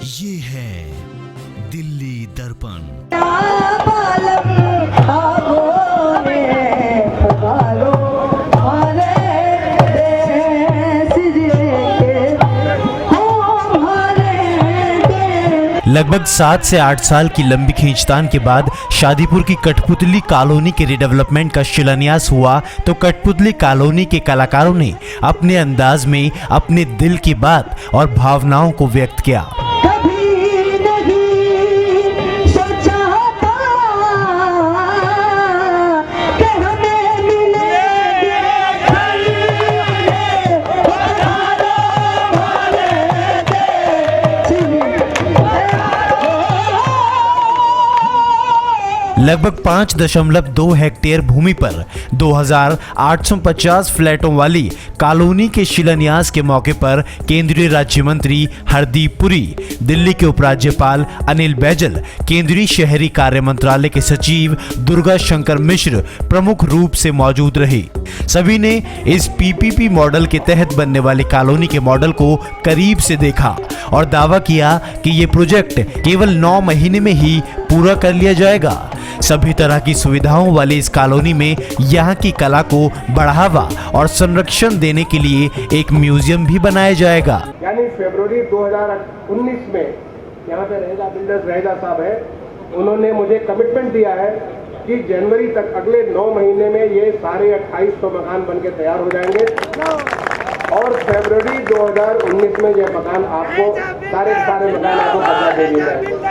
ये है दिल्ली दर्पण। लगभग 7 से 8 साल की लंबी खींचतान के बाद शादीपुर की कठपुतली कॉलोनी के रिडेवलपमेंट का शिलान्यास हुआ तो कठपुतली कॉलोनी के कलाकारों ने अपने अंदाज में अपने दिल की बात और भावनाओं को व्यक्त किया। लगभग 5.2 हेक्टेयर भूमि पर 2850 फ्लैटों वाली कॉलोनी के शिलान्यास के मौके पर केंद्रीय राज्य मंत्री हरदीप पुरी, दिल्ली के उपराज्यपाल अनिल बैजल, केंद्रीय शहरी कार्य मंत्रालय के सचिव दुर्गा शंकर मिश्र प्रमुख रूप से मौजूद रहे। सभी ने इस पीपीपी मॉडल के तहत बनने वाली कॉलोनी के मॉडल को करीब से देखा और दावा किया कि ये प्रोजेक्ट केवल 9 महीने में ही पूरा कर लिया जाएगा। सभी तरह की सुविधाओं वाली इस कॉलोनी में यहाँ की कला को बढ़ावा और संरक्षण देने के लिए एक म्यूजियम भी बनाया जाएगा। यानी फरवरी 2019 में यहाँ पे रहेगा बिल्डर्स रहेगा साहब है, उन्होंने मुझे कमिटमेंट दिया है कि जनवरी तक अगले 9 महीने में ये सारे 2800 मकान बनके तैयार हो जाएंगे और फरवरी 2019 में ये मकान आपको सारे मकान आपको कब्जा दे दिए जाएंगे।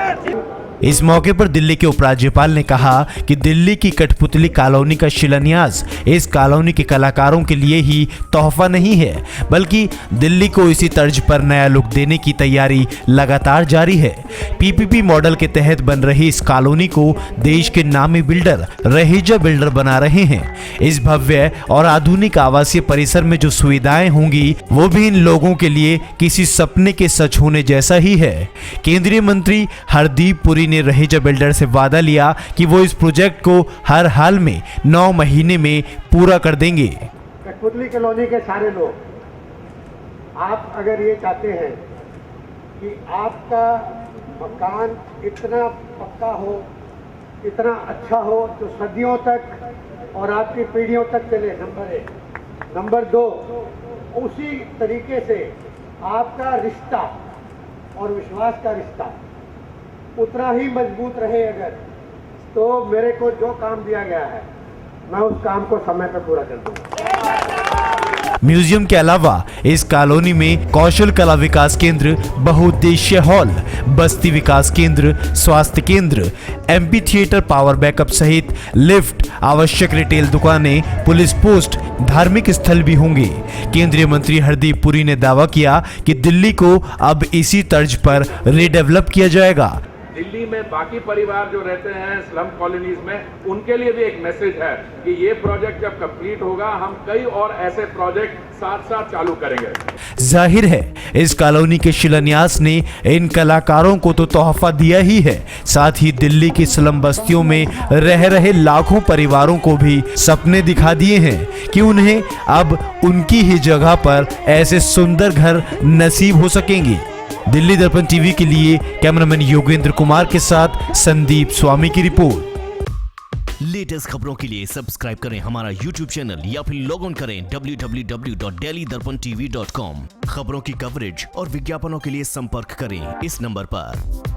इस मौके पर दिल्ली के उपराज्यपाल ने कहा कि दिल्ली की कठपुतली कॉलोनी का शिलान्यास इस कॉलोनी के कलाकारों के लिए ही तोहफा नहीं है, बल्कि दिल्ली को इसी तर्ज पर नया लुक देने की तैयारी लगातार जारी है। पीपीपी मॉडल के तहत बन रही इस कॉलोनी को देश के नामी बिल्डर रहेजा बिल्डर बना रहे हैं। इस भव्य और आधुनिक आवासीय परिसर में जो सुविधाएं होंगी वो भी इन लोगों के लिए किसी सपने के सच होने जैसा ही है। केंद्रीय मंत्री हरदीप पुरी ने रहेजा बिल्डर से वादा लिया कि वो इस प्रोजेक्ट को हर हाल में 9 महीने में पूरा कर देंगे। कठपुतली कॉलोनी के सारे लोग, आप अगर ये चाहते हैं कि आपका मकान इतना पक्का हो, इतना अच्छा हो जो सदियों तक और आपकी पीढ़ियों तक चले, नंबर 1। नंबर 2, उसी तरीके से आपका रिश्ता और विश्वास का रिश्ता उतना ही मजबूत रहे अगर, तो मेरे को जो काम दिया गया है मैं उस काम को समय पर पूरा कर दूंगा। म्यूजियम के अलावा इस कॉलोनी में कौशल कला विकास केंद्र, बहुउद्देश्य हॉल, बस्ती विकास केंद्र, स्वास्थ्य केंद्र, एमपी थिएटर, पावर बैकअप सहित लिफ्ट, आवश्यक रिटेल दुकानें, पुलिस पोस्ट, धार्मिक स्थल भी होंगे। केंद्रीय मंत्री हरदीप पुरी ने दावा किया कि दिल्ली को अब इसी तर्ज पर रीडेवलप किया जाएगा। दिल्ली में बाकी परिवार जो रहते हैं स्लम कॉलोनीज में, उनके लिए भी एक मैसेज है कि ये प्रोजेक्ट जब कंप्लीट होगा हम कई और ऐसे प्रोजेक्ट साथ साथ चालू करेंगे। जाहिर है इस कॉलोनी के शिलान्यास ने इन कलाकारों को तो तोहफा दिया ही है, साथ ही दिल्ली की स्लम बस्तियों में रह रहे लाखों परिवारों को भी सपने दिखा दिए हैं कि उन्हें अब उनकी ही जगह पर ऐसे सुंदर घर नसीब हो सकेंगे। दिल्ली दर्पण टीवी के लिए कैमरामैन योगेंद्र कुमार के साथ संदीप स्वामी की रिपोर्ट। लेटेस्ट खबरों के लिए सब्सक्राइब करें हमारा YouTube चैनल या फिर लॉग ऑन करें www.delhidarpantv.com। खबरों की कवरेज और विज्ञापनों के लिए संपर्क करें इस नंबर पर।